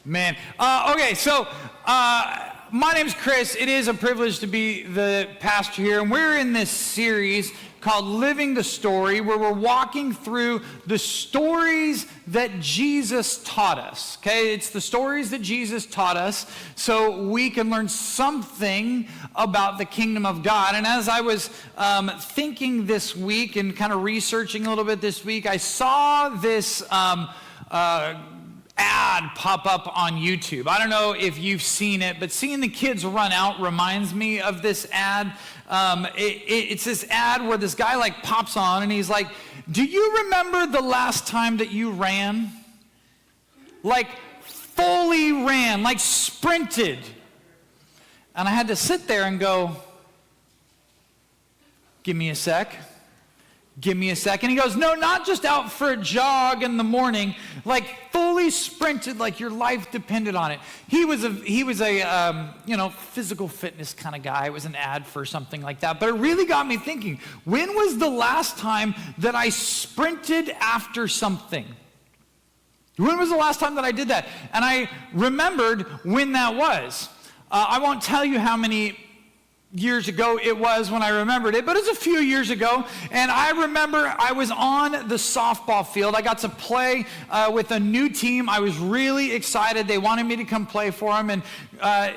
Man. Okay, so my name's Chris. It is a privilege to be the pastor here, and we're in this series called Living the Story, where we're walking through the stories that Jesus taught us. Okay, it's the stories that Jesus taught us so we can learn something about the kingdom of God. And as I was thinking this week and kind of researching a little bit this week, I saw this ad pop up on YouTube. I don't know if you've seen it, but seeing the kids run out reminds me of this ad. It's this ad where this guy like pops on and he's like, do you remember the last time that you ran? Like fully ran, like sprinted. And I had to sit there and go, give me a sec. Give me a second. He goes, no, not just out for a jog in the morning, like fully sprinted, like your life depended on it. He was a physical fitness kind of guy. It was an ad for something like that. But it really got me thinking, when was the last time that I sprinted after something? When was the last time that I did that? And I remembered when that was. I won't tell you how many years ago it was when I remembered it, but it was a few years ago, and I remember I was on the softball field. I got to play with a new team. I was really excited. They wanted me to come play for them, and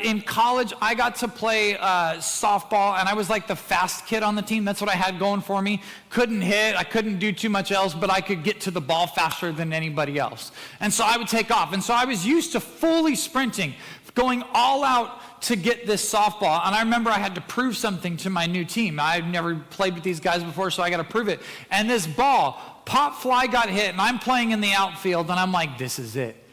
in college, I got to play softball, and I was like the fast kid on the team. That's what I had going for me. Couldn't hit, I couldn't do too much else, but I could get to the ball faster than anybody else. And so I would take off, and so I was used to fully sprinting, going all out to get this softball. And I remember I had to prove something to my new team. I'd never played with these guys before, so I got to prove it. And this ball, pop fly, got hit, and I'm playing in the outfield, and I'm like, this is it.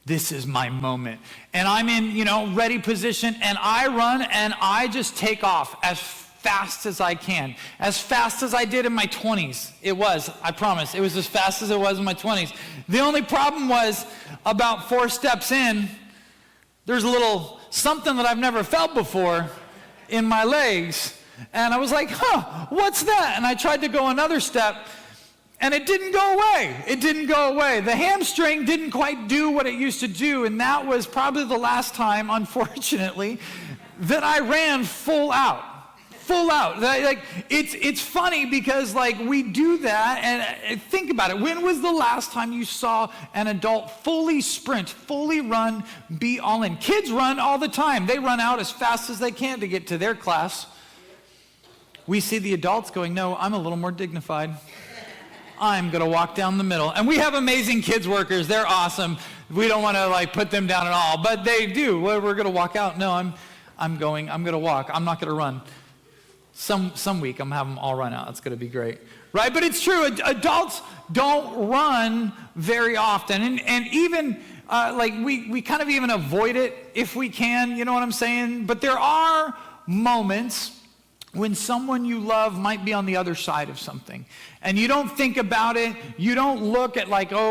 This is my moment. And I'm in, ready position, and I run, and I just take off as fast as I can. As fast as I did in my 20s. It was, I promise. It was as fast as it was in my 20s. The only problem was, about 4 steps in, there's a little something that I've never felt before in my legs. And I was like, what's that? And I tried to go another step, and it didn't go away. It didn't go away. The hamstring didn't quite do what it used to do, and that was probably the last time, unfortunately, that I ran full out. Full out. Like, it's funny because we do that, and think about it. When was the last time you saw an adult fully sprint, fully run, be all in? Kids run all the time. They run out as fast as they can to get to their class. We see the adults going, no, I'm a little more dignified. I'm going to walk down the middle. And we have amazing kids workers. They're awesome. We don't want to put them down at all, but they do. We're going to walk out. No, I'm going to walk. I'm not going to run. Some week, I'm going to have them all run out. It's going to be great. Right? But it's true. Adults don't run very often. And even, we kind of even avoid it if we can. You know what I'm saying? But there are moments when someone you love might be on the other side of something. And you don't think about it. You don't look at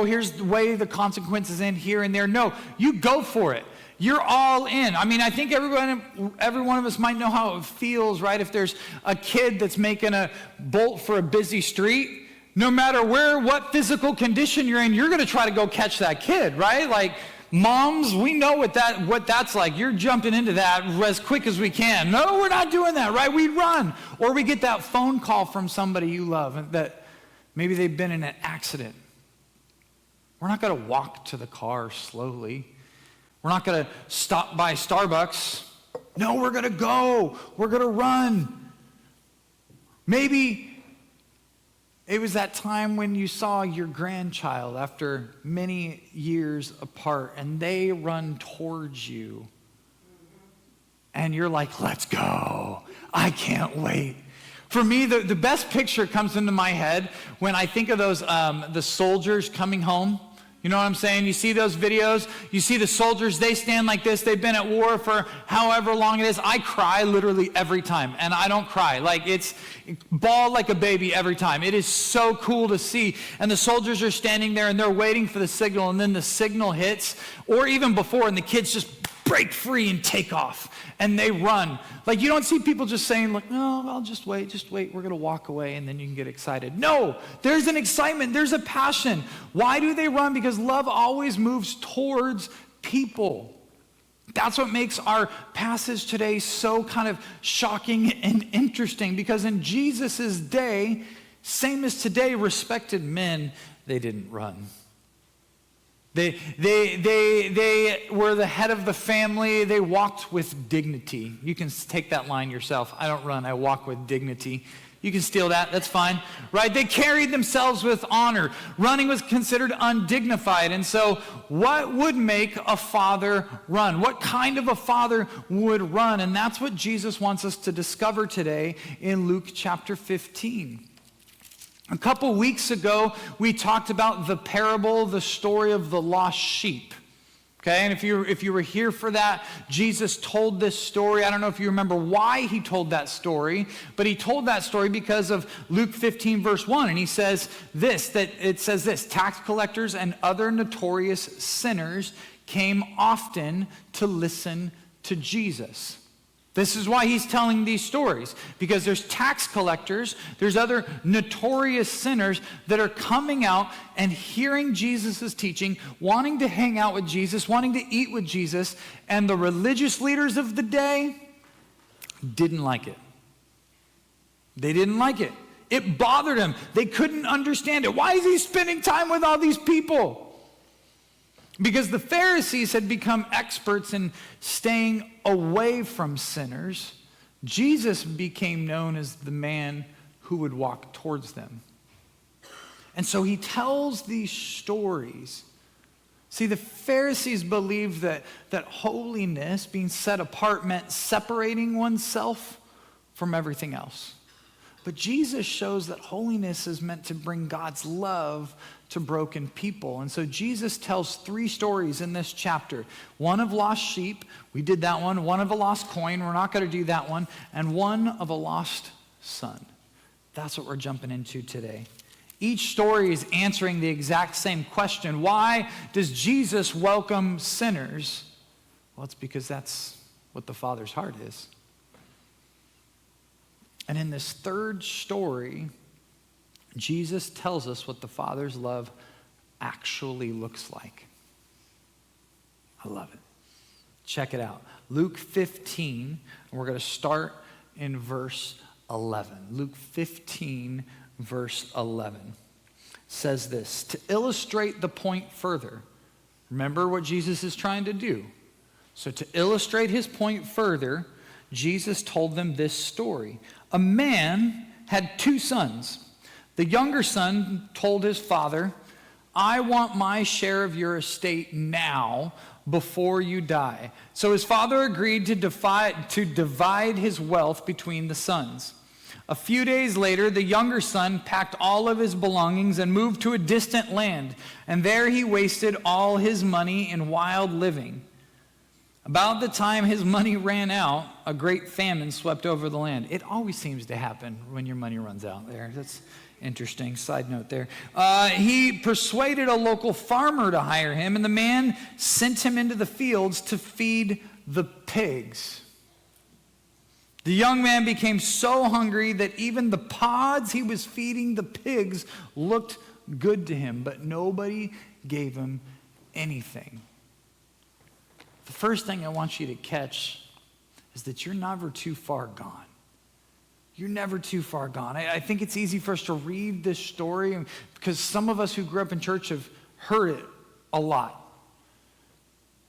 here's the way the consequences end here and there. No, you go for it. You're all in. I mean, I think every one of us might know how it feels, right? If there's a kid that's making a bolt for a busy street, no matter what physical condition you're in, you're going to try to go catch that kid, right? Moms, we know what that's like. You're jumping into that as quick as we can. No, we're not doing that, right? We run. Or we get that phone call from somebody you love that maybe they've been in an accident. We're not going to walk to the car slowly. We're not going to stop by Starbucks. No, we're going to go. We're going to run. Maybe it was that time when you saw your grandchild after many years apart, and they run towards you. And you're like, let's go. I can't wait. For me, the best picture comes into my head when I think of those the soldiers coming home. You know what I'm saying? You see those videos, you see the soldiers, they stand like this, they've been at war for however long it is. I cry literally every time, and I don't cry. It's bawl like a baby every time. It is so cool to see. And the soldiers are standing there, and they're waiting for the signal, and then the signal hits, or even before, and the kids just break free and take off, and they run. You don't see people just saying, no, I'll just wait, we're going to walk away, and then you can get excited. No, there's an excitement, there's a passion. Why do they run? Because love always moves towards people. That's what makes our passage today so kind of shocking and interesting, because in Jesus' day, same as today, respected men, they didn't run. They were the head of the family. They walked with dignity. You can take that line yourself. I don't run, I walk with dignity. You can steal that, that's fine, right? They carried themselves with honor. Running was considered undignified. And so what would make a father run? What kind of a father would run? And that's what Jesus wants us to discover today in Luke chapter 15. A couple weeks ago, we talked about the parable, the story of the lost sheep. Okay, and if you were here for that, Jesus told this story. I don't know if you remember why he told that story, but he told that story because of Luke 15, verse 1. And he says this, tax collectors and other notorious sinners came often to listen to Jesus. This is why he's telling these stories, because there's tax collectors, there's other notorious sinners that are coming out and hearing Jesus' teaching, wanting to hang out with Jesus, wanting to eat with Jesus, and the religious leaders of the day didn't like it. They didn't like it. It bothered them. They couldn't understand it. Why is he spending time with all these people? Because the Pharisees had become experts in staying away from sinners, Jesus became known as the man who would walk towards them. And so he tells these stories. See, the Pharisees believed that holiness, being set apart, meant separating oneself from everything else. But Jesus shows that holiness is meant to bring God's love to broken people. And so Jesus tells 3 stories in this chapter. One of lost sheep, we did that one. One of a lost coin, we're not going to do that one. And one of a lost son. That's what we're jumping into today. Each story is answering the exact same question. Why does Jesus welcome sinners? Well, it's because that's what the Father's heart is. And in this third story, Jesus tells us what the Father's love actually looks like. I love it. Check it out. Luke 15, and we're going to start in verse 11. Luke 15, verse 11 says this, to illustrate the point further. Remember what Jesus is trying to do. So to illustrate his point further, Jesus told them this story. A man had 2 sons. The younger son told his father, I want my share of your estate now before you die. So his father agreed to divide his wealth between the sons. A few days later, the younger son packed all of his belongings and moved to a distant land, and there he wasted all his money in wild living. About the time his money ran out, a great famine swept over the land. It always seems to happen when your money runs out there. That's interesting. Side note there. He persuaded a local farmer to hire him, and the man sent him into the fields to feed the pigs. The young man became so hungry that even the pods he was feeding the pigs looked good to him, but nobody gave him anything. The first thing I want you to catch is that you're never too far gone. You're never too far gone. I think it's easy for us to read this story because some of us who grew up in church have heard it a lot.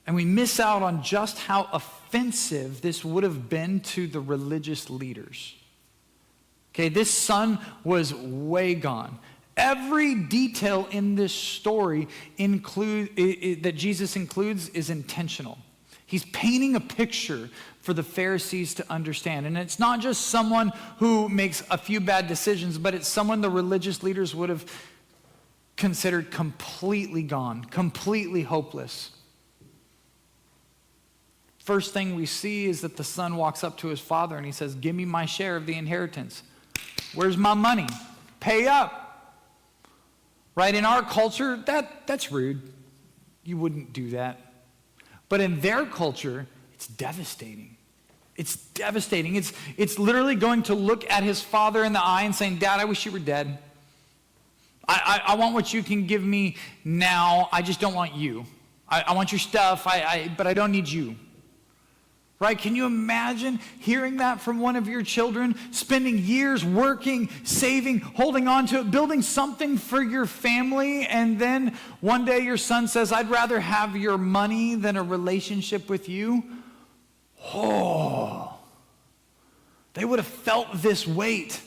And we miss out on just how offensive this would have been to the religious leaders. Okay, this son was way gone. Every detail in this story that Jesus includes is intentional. He's painting a picture for the Pharisees to understand. And it's not just someone who makes a few bad decisions, but it's someone the religious leaders would have considered completely gone, completely hopeless. First thing we see is that the son walks up to his father and he says, give me my share of the inheritance. Where's my money? Pay up. Right? In our culture, that's rude. You wouldn't do that. But in their culture, it's devastating. It's devastating. It's literally going to look at his father in the eye and saying, Dad, I wish you were dead. I want what you can give me now. I just don't want you. I want your stuff, but I don't need you. Right? Can you imagine hearing that from one of your children, spending years working, saving, holding on to it, building something for your family, and then one day your son says, I'd rather have your money than a relationship with you? Oh, they would have felt this weight.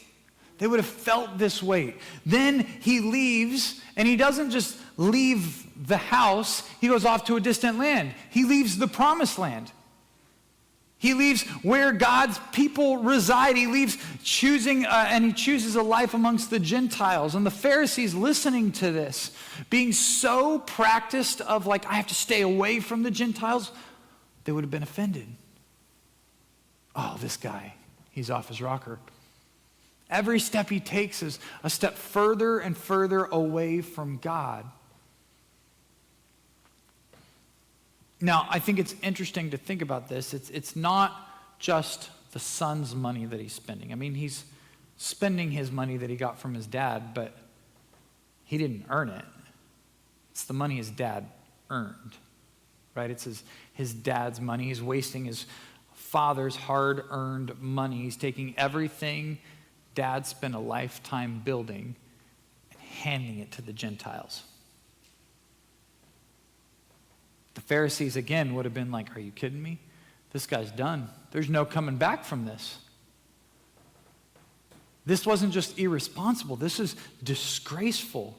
They would have felt this weight. Then he leaves, and he doesn't just leave the house, he goes off to a distant land. He leaves the promised land. He leaves where God's people reside. He leaves and he chooses a life amongst the Gentiles. And the Pharisees listening to this, being so practiced of like, I have to stay away from the Gentiles, they would have been offended. Oh, this guy, he's off his rocker. Every step he takes is a step further and further away from God. Now, I think it's interesting to think about this. It's not just the son's money that he's spending. I mean, he's spending his money that he got from his dad, but he didn't earn it. It's the money his dad earned, right? It's his dad's money. He's wasting his father's hard-earned money. He's taking everything dad spent a lifetime building and handing it to the Gentiles. The Pharisees, again, would have been like, are you kidding me? This guy's done. There's no coming back from this. This wasn't just irresponsible. This is disgraceful.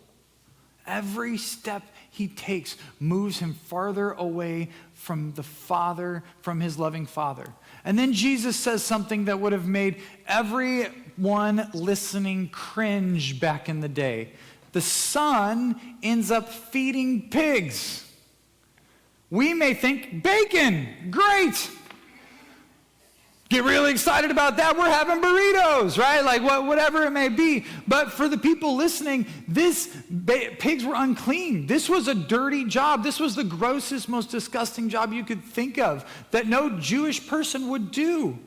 Every step he takes moves him farther away from the Father, from his loving Father. And then Jesus says something that would have made everyone listening cringe back in the day. The son ends up feeding pigs. We may think, bacon, great. Get really excited about that. We're having burritos, right? Like whatever it may be. But for the people listening, pigs were unclean. This was a dirty job. This was the grossest, most disgusting job you could think of that no Jewish person would do.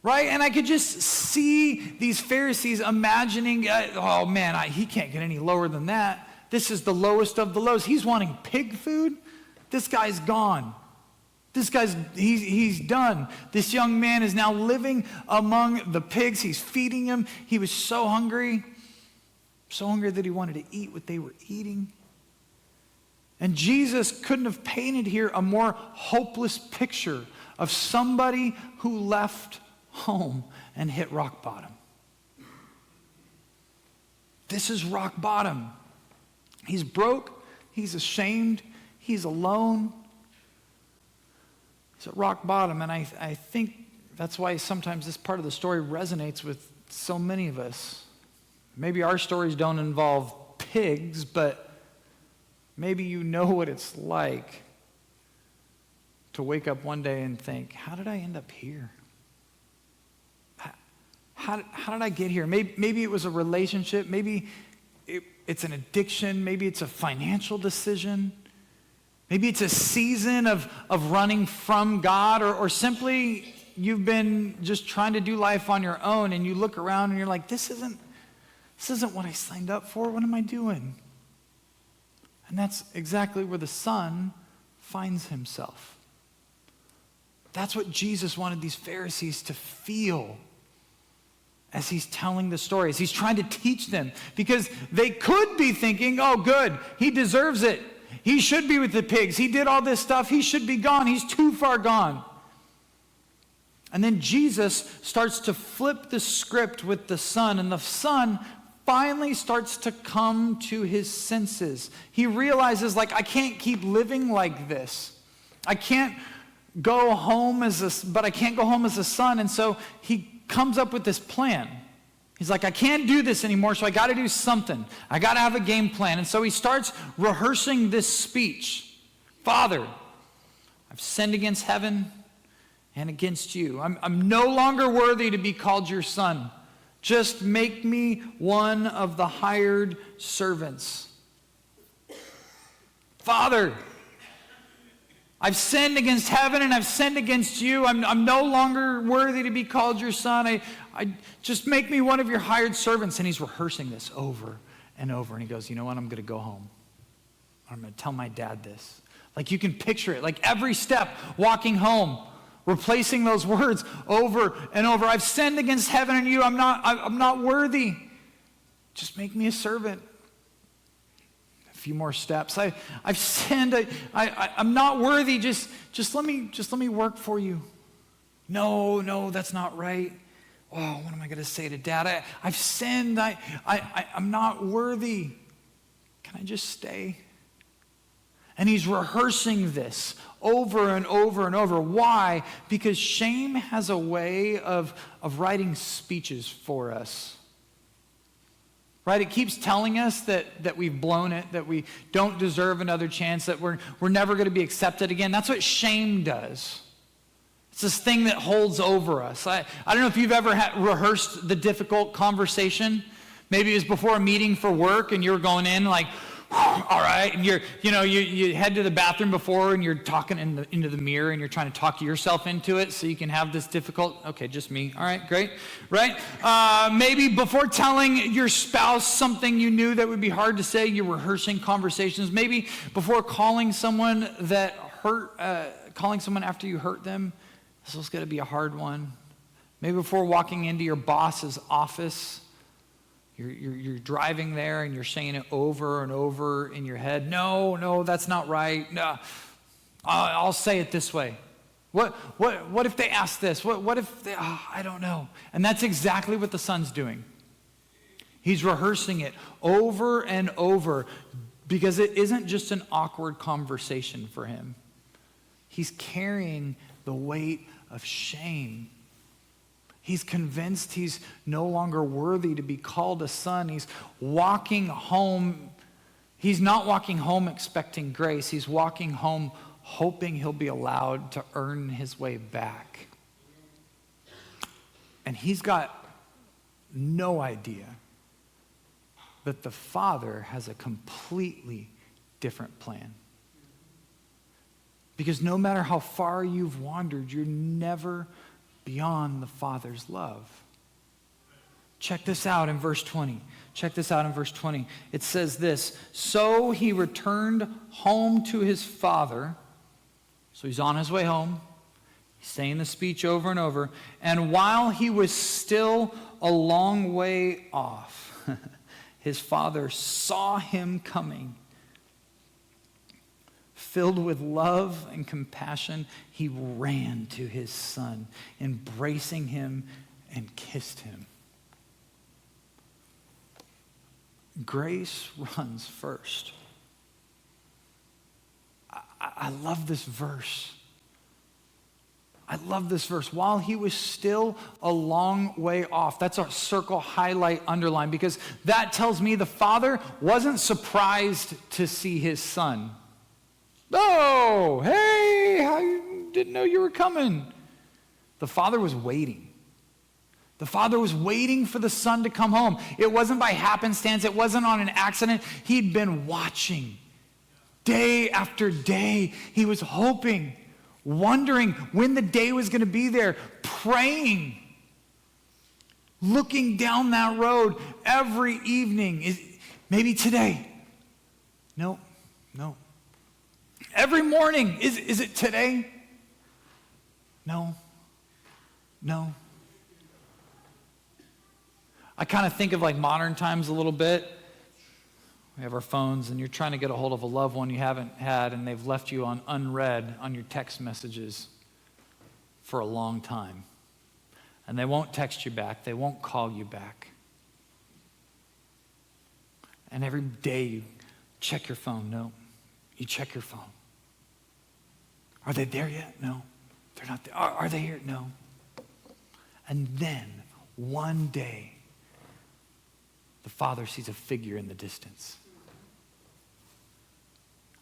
Right? And I could just see these Pharisees imagining, oh man, he can't get any lower than that. This is the lowest of the lows. He's wanting pig food. This guy's gone. He's done. This young man is now living among the pigs. He's feeding them. He was so hungry that he wanted to eat what they were eating. And Jesus couldn't have painted here a more hopeless picture of somebody who left home and hit rock bottom. This is rock bottom. He's broke. He's ashamed. He's alone. He's at rock bottom. And I think that's why sometimes this part of the story resonates with so many of us. Maybe our stories don't involve pigs, but maybe you know what it's like to wake up one day and think, how did I end up here? How did I get here? Maybe it was a relationship. Maybe it's an addiction. Maybe it's a financial decision. Maybe it's a season of running from God, or simply you've been just trying to do life on your own, and you look around and you're like, this isn't what I signed up for. What am I doing? And that's exactly where the son finds himself. That's what Jesus wanted these Pharisees to feel as he's telling the story, as he's trying to teach them, because they could be thinking, oh good, he deserves it. He should be with the pigs. He did all this stuff. He should be gone. He's too far gone. And then Jesus starts to flip the script with the son, and the son finally starts to come to his senses. He realizes, like, I can't keep living like this. I can't go home but I can't go home as a son. And so he comes up with this plan. He's like, I can't do this anymore, so I got to do something. I got to have a game plan. And so he starts rehearsing this speech. Father, I've sinned against heaven and against you. I'm no longer worthy to be called your son. Just make me one of the hired servants. Father, I've sinned against heaven and I've sinned against you. I'm no longer worthy to be called your son. I just make me one of your hired servants. And he's rehearsing this over and over. And he goes, you know what? I'm going to go home. I'm going to tell my dad this. Like you can picture it, like every step walking home, replacing those words over and over. I've sinned against heaven and you. I'm not worthy. Just make me a servant. A few more steps. I've sinned. I'm not worthy. Just let me work for you. No, that's not right. Oh, what am I going to say to Dad? I've sinned. I'm not worthy. Can I just stay? And he's rehearsing this over and over and over. Why? Because shame has a way of writing speeches for us. Right? It keeps telling us that we've blown it, that we don't deserve another chance, that we're never going to be accepted again. That's what shame does. It's this thing that holds over us. I don't know if you've ever rehearsed the difficult conversation. Maybe it was before a meeting for work and you're going in like, all right, and you head to the bathroom before and you're talking into the mirror and you're trying to talk yourself into it so you can have this difficult, okay, just me, all right, great, right? Maybe before telling your spouse something you knew that would be hard to say, you're rehearsing conversations. Maybe before calling someone calling someone after you hurt them, this is going to be a hard one. Maybe before walking into your boss's office, You're driving there and you're saying it over and over in your head. No, that's not right. No, I'll say it this way. What if they ask this? What if they, I don't know. And that's exactly what the son's doing. He's rehearsing it over and over because it isn't just an awkward conversation for him. He's carrying the weight of shame. He's convinced he's no longer worthy to be called a son. He's walking home. He's not walking home expecting grace. He's walking home hoping he'll be allowed to earn his way back. And he's got no idea that the Father has a completely different plan. Because no matter how far you've wandered, you're never beyond the Father's love. Check this out in verse 20. It says this, so he returned home to his father. So he's on his way home. He's saying the speech over and over. And while he was still a long way off, his father saw him coming. Filled with love and compassion, he ran to his son, embracing him and kissed him. Grace runs first. I love this verse. While he was still a long way off. That's a circle, highlight, underline, because that tells me the father wasn't surprised to see his son. Oh, hey, I didn't know you were coming. The father was waiting. The father was waiting for the son to come home. It wasn't by happenstance. It wasn't on an accident. He'd been watching day after day. He was hoping, wondering when the day was going to be there, praying, looking down that road every evening. Maybe today. No. Every morning. Is it today? No. I kind of think of like modern times a little bit. We have our phones and you're trying to get a hold of a loved one you haven't had and they've left you on unread on your text messages for a long time. And they won't text you back. They won't call you back. And every day you check your phone. No. You check your phone. Are they there yet? No. They're not there. Are they here? No. And then one day, the father sees a figure in the distance.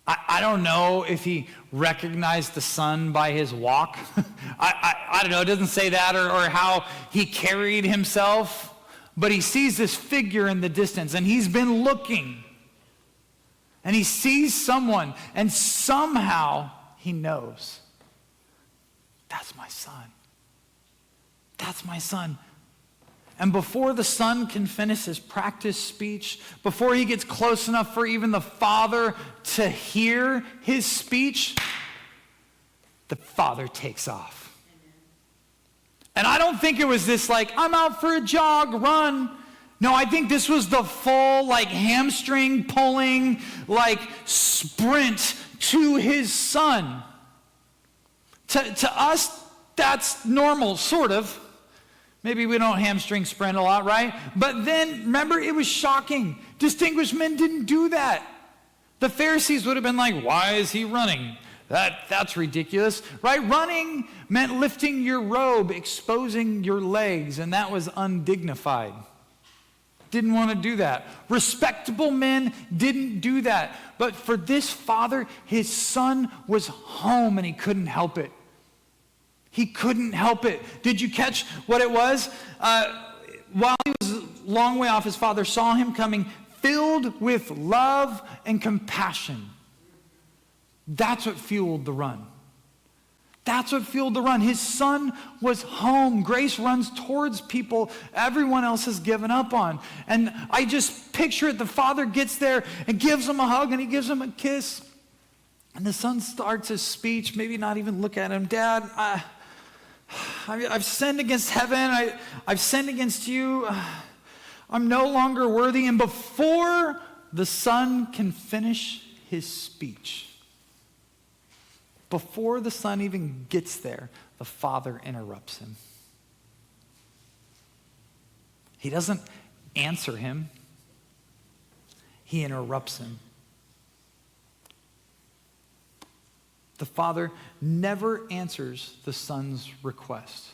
I don't know if he recognized the son by his walk. I don't know. It doesn't say that or how he carried himself. But he sees this figure in the distance, and he's been looking. And he sees someone, and somehow he knows, that's my son. That's my son. And before the son can finish his practice speech, before he gets close enough for even the father to hear his speech, the father takes off. And I don't think it was this like, I'm out for a jog, run. No, I think this was the full like hamstring pulling, like sprint to his son. To us, that's normal, sort of. Maybe we don't hamstring sprint a lot, right? But then, remember, it was shocking. Distinguished men didn't do that. The Pharisees would have been like, why is he running? That's ridiculous, right? Running meant lifting your robe, exposing your legs, and that was undignified. Didn't want to do that. Respectable men didn't do that. But for this father, his son was home and he couldn't help it. He couldn't help it. Did you catch what it was? While he was a long way off, his father saw him coming, filled with love and compassion. That's what fueled the run. That's what fueled the run. His son was home. Grace runs towards people everyone else has given up on. And I just picture it. The father gets there and gives him a hug and he gives him a kiss. And the son starts his speech, maybe not even look at him. Dad, I've sinned against heaven. I've sinned against you. I'm no longer worthy. And before the son can finish his speech, before the son even gets there, the father interrupts him. He doesn't answer him. He interrupts him. The father never answers the son's request.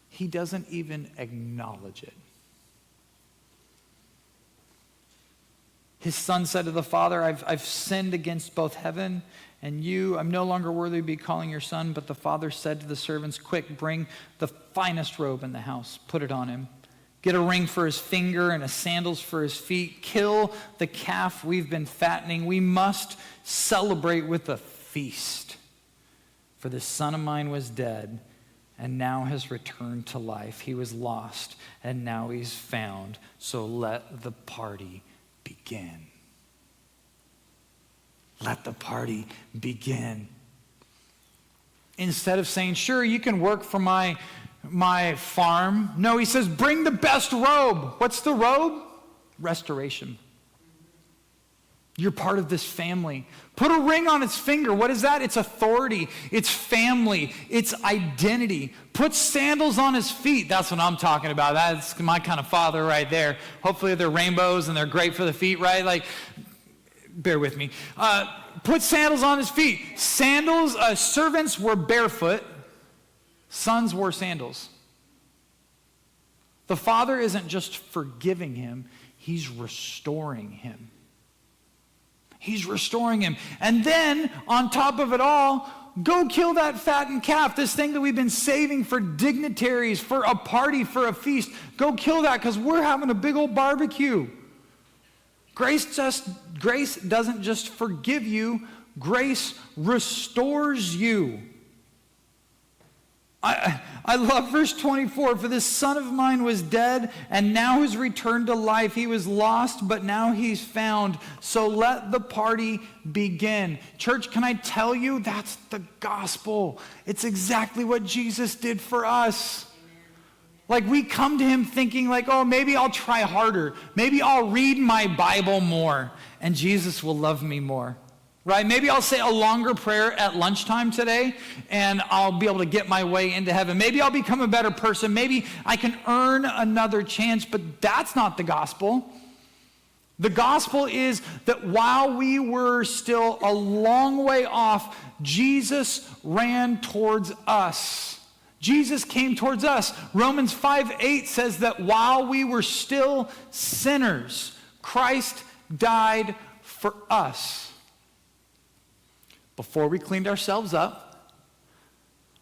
He doesn't even acknowledge it. His son said to the father, I've sinned against both heaven and you. I'm no longer worthy to be calling your son. But the father said to the servants, quick, bring the finest robe in the house. Put it on him. Get a ring for his finger and a sandals for his feet. Kill the calf we've been fattening. We must celebrate with a feast. For this son of mine was dead and now has returned to life. He was lost and now he's found. So let the party begin. Let the party begin. Instead of saying, sure, you can work for my farm. No, he says, bring the best robe. What's the robe? Restoration. You're part of this family. Put a ring on its finger. What is that? It's authority. It's family. It's identity. Put sandals on his feet. That's what I'm talking about. That's my kind of father right there. Hopefully they're rainbows and they're great for the feet, right? Like, bear with me. Put sandals on his feet. Sandals, servants were barefoot. Sons wore sandals. The father isn't just forgiving him. He's restoring him. He's restoring him. And then, on top of it all, go kill that fattened calf, this thing that we've been saving for dignitaries, for a party, for a feast. Go kill that because we're having a big old barbecue. Grace doesn't just forgive you, grace restores you. I love verse 24. For this son of mine was dead and now has returned to life. He was lost, but now he's found. So let the party begin. Church, can I tell you, that's the gospel. It's exactly what Jesus did for us. Like we come to him thinking like, oh, maybe I'll try harder. Maybe I'll read my Bible more and Jesus will love me more. Right? Maybe I'll say a longer prayer at lunchtime today and I'll be able to get my way into heaven. Maybe I'll become a better person. Maybe I can earn another chance, but that's not the gospel. The gospel is that while we were still a long way off, Jesus ran towards us. Jesus came towards us. Romans 5:8 says that while we were still sinners, Christ died for us. Before we cleaned ourselves up,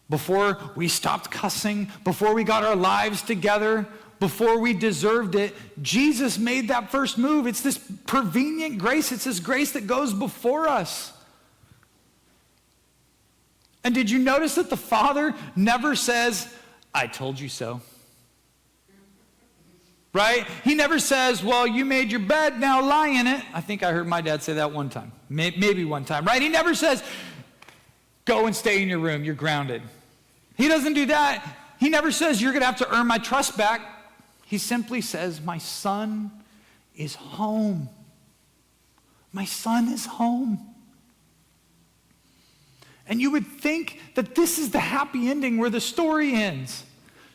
before we stopped cussing, before we got our lives together, before we deserved it, Jesus made that first move. It's this prevenient grace. It's this grace that goes before us. And did you notice that the Father never says, I told you so? right? He never says, well, you made your bed, now lie in it. I think I heard my dad say that one time, maybe one time, right? He never says, go and stay in your room, you're grounded. He doesn't do that. He never says, you're going to have to earn my trust back. He simply says, my son is home. My son is home. And you would think that this is the happy ending where the story ends.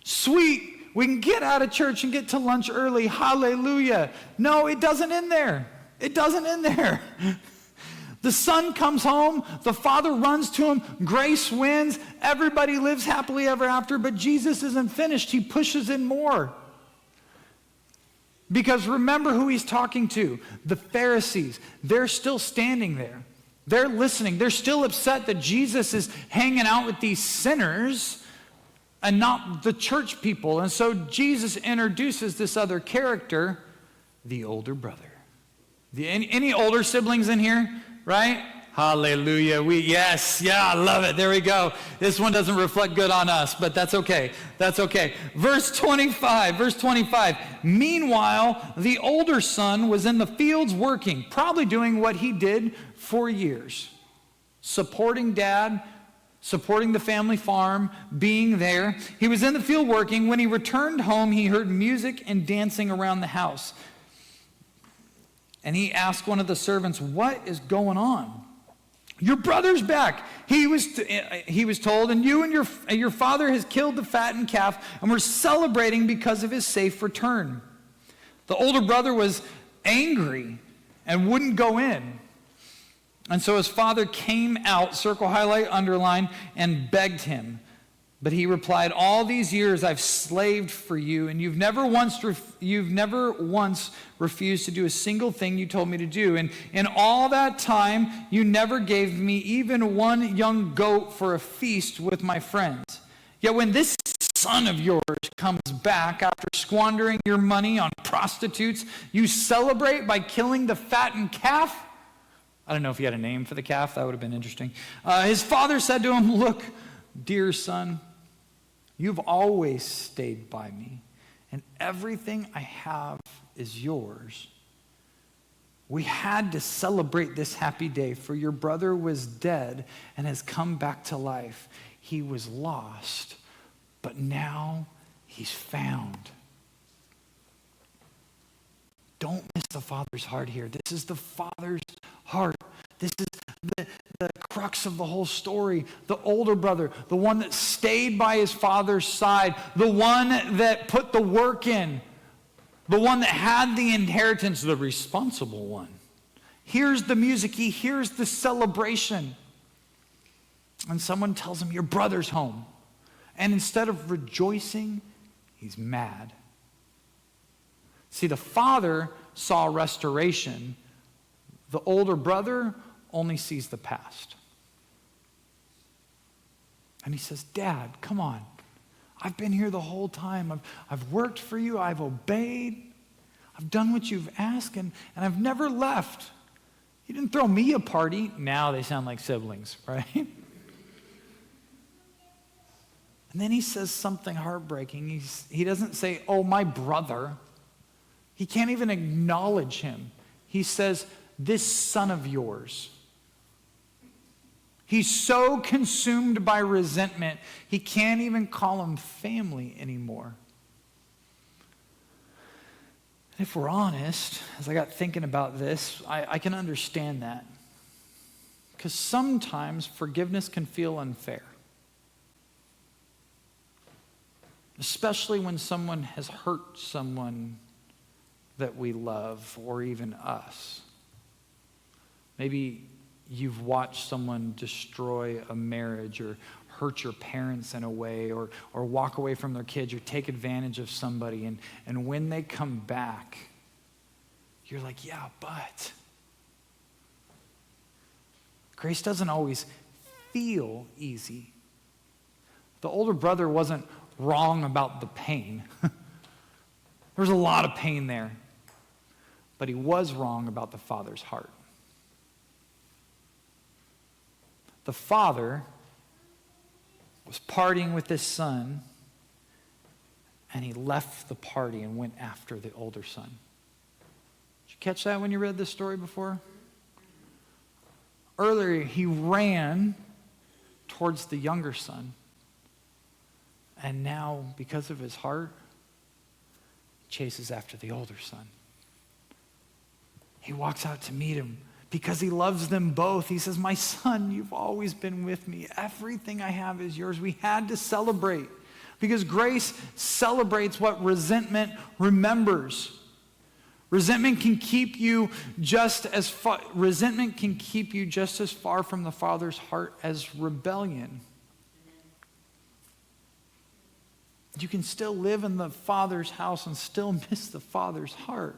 Sweet. We can get out of church and get to lunch early. Hallelujah. No, it doesn't end there. It doesn't end there. The son comes home. The father runs to him. Grace wins. Everybody lives happily ever after. But Jesus isn't finished. He pushes in more. Because remember who he's talking to. The Pharisees. They're still standing there. They're listening. They're still upset that Jesus is hanging out with these sinners and not the church people. And so Jesus introduces this other character, the older brother. Any older siblings in here, right? Hallelujah. I love it. There we go. This one doesn't reflect good on us, but that's okay. That's okay. Verse 25. Meanwhile, the older son was in the fields working, probably doing what he did for years, supporting dad, supporting the family farm, being there. He was in the field working. When he returned home, he heard music and dancing around the house. And he asked one of the servants, what is going on? Your brother's back, he was told, and you and your father has killed the fattened calf, and we're celebrating because of his safe return. The older brother was angry and wouldn't go in. And so his father came out, circle, highlight, underline, and begged him. But he replied, all these years I've slaved for you, and you've never once refused to do a single thing you told me to do. And in all that time, you never gave me even one young goat for a feast with my friends. Yet when this son of yours comes back after squandering your money on prostitutes, you celebrate by killing the fattened calf? I don't know if he had a name for the calf. That would have been interesting. His father said to him, look, dear son, you've always stayed by me, and everything I have is yours. We had to celebrate this happy day, for your brother was dead and has come back to life. He was lost, but now he's found. Don't miss the Father's heart here. This is the Father's heart. This is the crux of the whole story. The older brother, the one that stayed by his father's side, the one that put the work in, the one that had the inheritance, the responsible one. Here's the music. He hears the celebration. And someone tells him, your brother's home. And instead of rejoicing, he's mad. See, the father saw restoration. The older brother only sees the past. And he says, Dad, come on. I've been here the whole time. I've worked for you. I've obeyed. I've done what you've asked, and I've never left. You didn't throw me a party. Now they sound like siblings, right? And then he says something heartbreaking. He doesn't say, oh, my brother. He can't even acknowledge him. He says, this son of yours. He's so consumed by resentment, he can't even call him family anymore. And if we're honest, as I got thinking about this, I can understand that. Because sometimes forgiveness can feel unfair. Especially when someone has hurt someone that we love, or even us. Maybe you've watched someone destroy a marriage, or hurt your parents in a way, or walk away from their kids, or take advantage of somebody. And when they come back, you're like, yeah, but. Grace doesn't always feel easy. The older brother wasn't wrong about the pain. There's a lot of pain there. But he was wrong about the father's heart. The father was partying with his son, and he left the party and went after the older son. Did you catch that when you read this story before? Earlier, he ran towards the younger son. And now, because of his heart, chases after the older son. He walks out to meet him because he loves them both. He says, "My son, you've always been with me. Everything I have is yours." We had to celebrate because grace celebrates what resentment remembers. Resentment can keep you just as far from the Father's heart as rebellion. You can still live in the Father's house and still miss the Father's heart.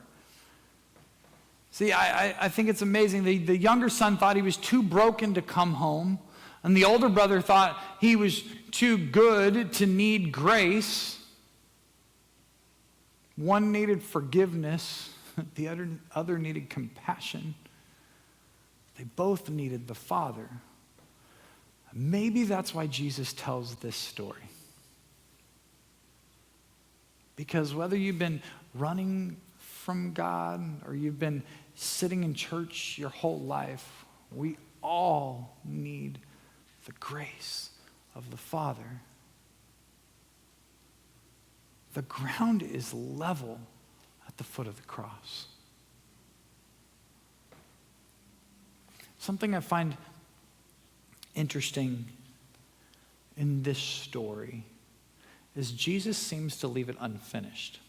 See, I think it's amazing. The younger son thought he was too broken to come home, and the older brother thought he was too good to need grace. One needed forgiveness, the other needed compassion. They both needed the Father. Maybe that's why Jesus tells this story. Because whether you've been running from God or you've been sitting in church your whole life, we all need the grace of the Father. The ground is level at the foot of the cross. Something I find interesting in this story is Jesus seems to leave it unfinished.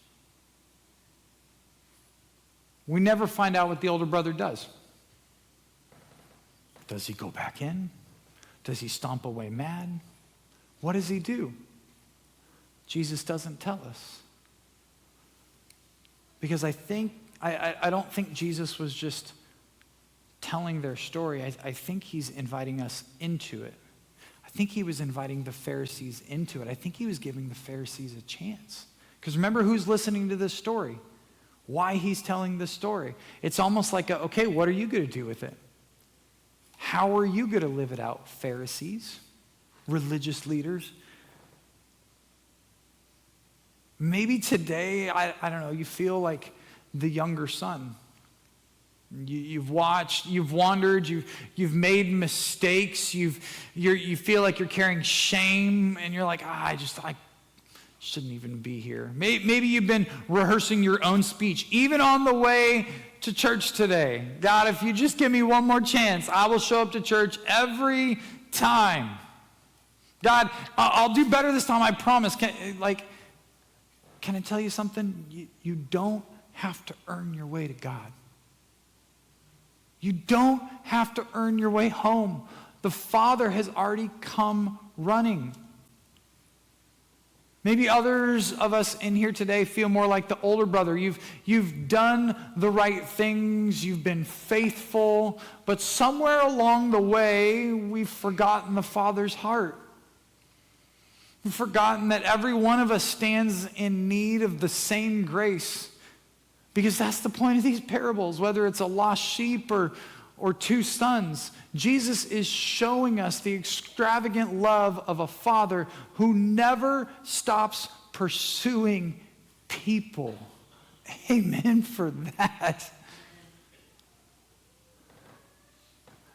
We never find out what the older brother does. Does he go back in? Does he stomp away mad? What does he do? Jesus doesn't tell us. Because I don't think Jesus was just telling their story. I think he's inviting us into it. I think he was inviting the Pharisees into it. I think he was giving the Pharisees a chance. Because remember who's listening to this story? Why he's telling this story. It's almost like, okay, what are you going to do with it? How are you going to live it out, Pharisees, religious leaders? Maybe today, I don't know, you feel like the younger son. You've watched, you've wandered, you've made mistakes, you feel like you're carrying shame, and you're like, I shouldn't even be here. Maybe you've been rehearsing your own speech, even on the way to church today. God, if you just give me one more chance, I will show up to church every time. God, I'll do better this time, I promise. Can I tell you something? You don't have to earn your way to God. You don't have to earn your way home. The Father has already come running. Maybe others of us in here today feel more like the older brother. You've done the right things, you've been faithful, but somewhere along the way, we've forgotten the Father's heart. We've forgotten that every one of us stands in need of the same grace. Because that's the point of these parables, whether it's a lost sheep or two sons. Jesus is showing us the extravagant love of a Father who never stops pursuing people. Amen for that.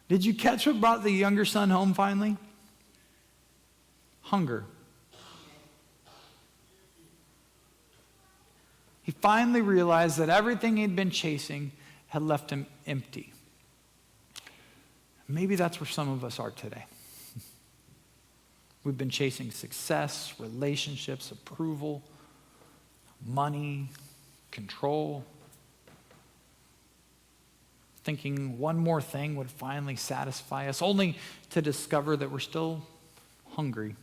Did you catch what brought the younger son home finally? Hunger. He finally realized that everything he'd been chasing had left him empty. Maybe that's where some of us are today. We've been chasing success, relationships, approval, money, control, thinking one more thing would finally satisfy us, only to discover that we're still hungry.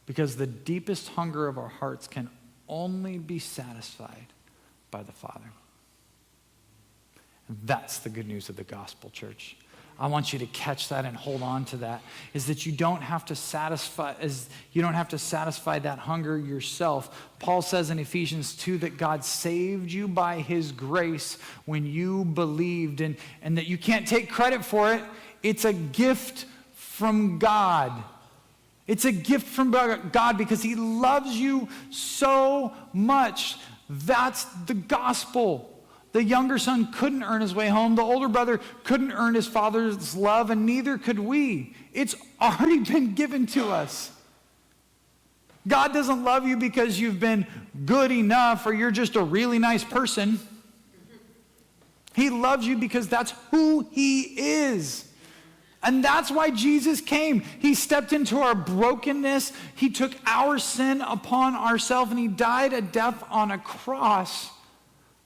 Because the deepest hunger of our hearts can only be satisfied by the Father. And that's the good news of the gospel, church. I want you to catch that and hold on to that, is that you don't have to satisfy that hunger yourself. Paul says in Ephesians 2 that God saved you by his grace when you believed, and that you can't take credit for it. It's a gift from God. It's a gift from God because he loves you so much. That's the gospel. The younger son couldn't earn his way home. The older brother couldn't earn his father's love, and neither could we. It's already been given to us. God doesn't love you because you've been good enough or you're just a really nice person. He loves you because that's who he is. And that's why Jesus came. He stepped into our brokenness. He took our sin upon ourselves, and he died a death on a cross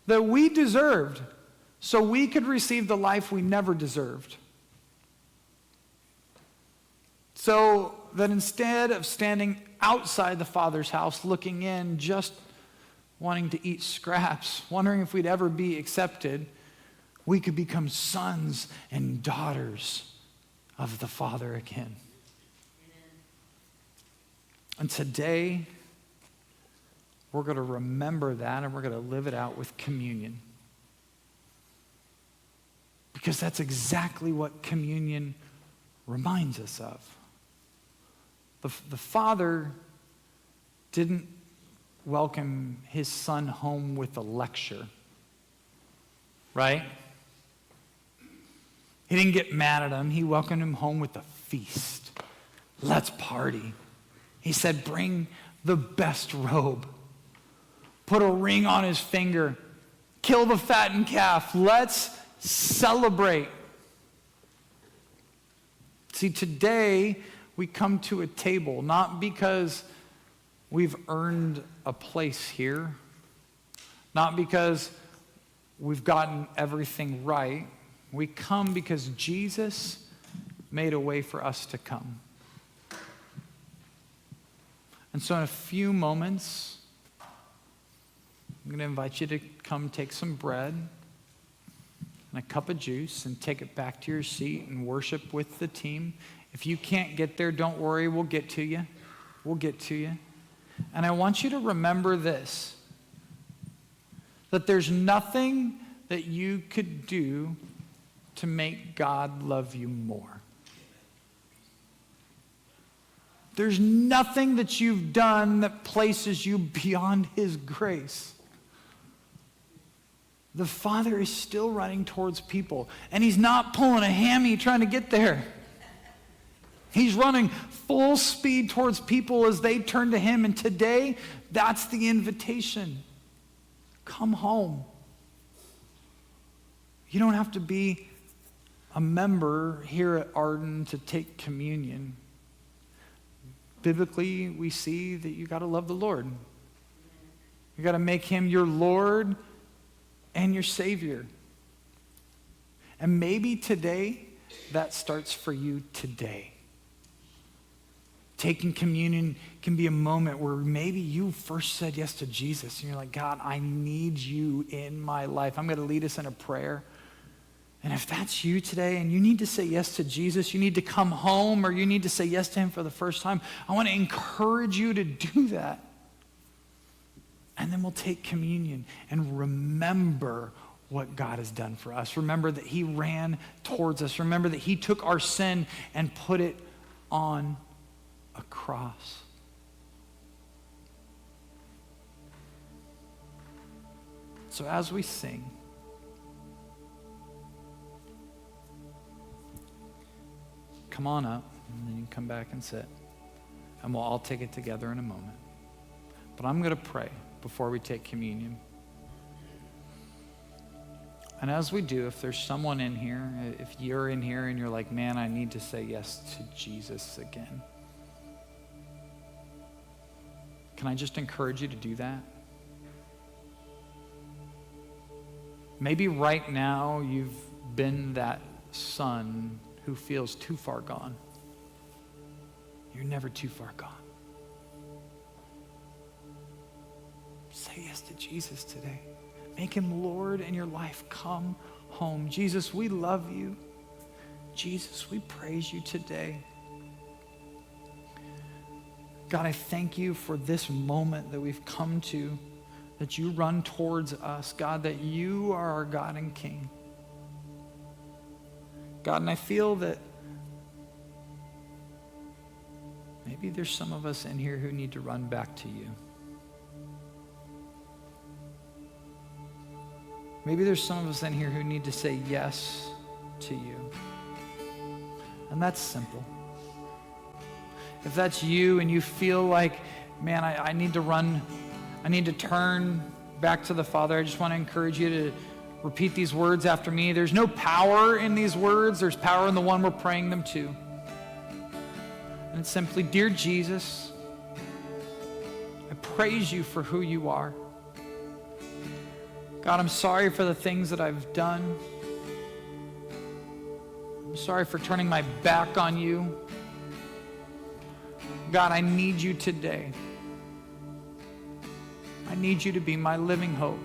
that we deserved so we could receive the life we never deserved. So that instead of standing outside the Father's house looking in, just wanting to eat scraps, wondering if we'd ever be accepted, we could become sons and daughters of the Father again. And today, we're going to remember that, and we're going to live it out with communion. Because that's exactly what communion reminds us of. The Father didn't welcome his son home with a lecture, right? He didn't get mad at him. He welcomed him home with a feast. Let's party. He said, bring the best robe. Put a ring on his finger. Kill the fattened calf. Let's celebrate. See, today we come to a table not because we've earned a place here, not because we've gotten everything right. We come because Jesus made a way for us to come. And so in a few moments, I'm going to invite you to come take some bread and a cup of juice and take it back to your seat and worship with the team. If you can't get there, don't worry, we'll get to you. We'll get to you. And I want you to remember this, that there's nothing that you could do to make God love you more. There's nothing that you've done that places you beyond his grace. The Father is still running towards people, and he's not pulling a hammy trying to get there. He's running full speed towards people as they turn to him, and today, that's the invitation. Come home. You don't have to be a member here at Arden to take communion. Biblically, we see that you got to love the Lord. You got to make him your Lord and your Savior. And maybe today, that starts for you today. Taking communion can be a moment where maybe you first said yes to Jesus, and you're like, God, I need you in my life. I'm going to lead us in a prayer. And if that's you today and you need to say yes to Jesus, you need to come home, or you need to say yes to him for the first time, I want to encourage you to do that. And then we'll take communion and remember what God has done for us. Remember that he ran towards us. Remember that he took our sin and put it on a cross. So as we sing, come on up, and then you can come back and sit. And we'll all take it together in a moment. But I'm going to pray before we take communion. And as we do, if there's someone in here, if you're in here and you're like, man, I need to say yes to Jesus again, can I just encourage you to do that? Maybe right now you've been that son who feels too far gone. You're never too far gone. Say yes to Jesus today. Make him Lord in your life. Come home. Jesus, we love you. Jesus, we praise you today. God, I thank you for this moment that we've come to, that you run towards us. God, that you are our God and King. God, and I feel that Maybe there's some of us in here who need to run back to you. Maybe there's some of us in here who need to say yes to you. And that's simple. If that's you and you feel like, man, I need to run, I need to turn back to the Father, I just want to encourage you to repeat these words after me. There's no power in these words. There's power in the one we're praying them to. And it's simply, dear Jesus, I praise you for who you are. God, I'm sorry for the things that I've done. I'm sorry for turning my back on you. God, I need you today. I need you to be my living hope.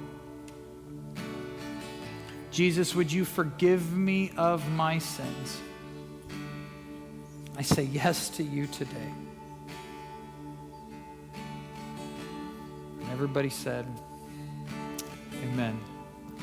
Jesus, would you forgive me of my sins? I say yes to you today. And everybody said, amen.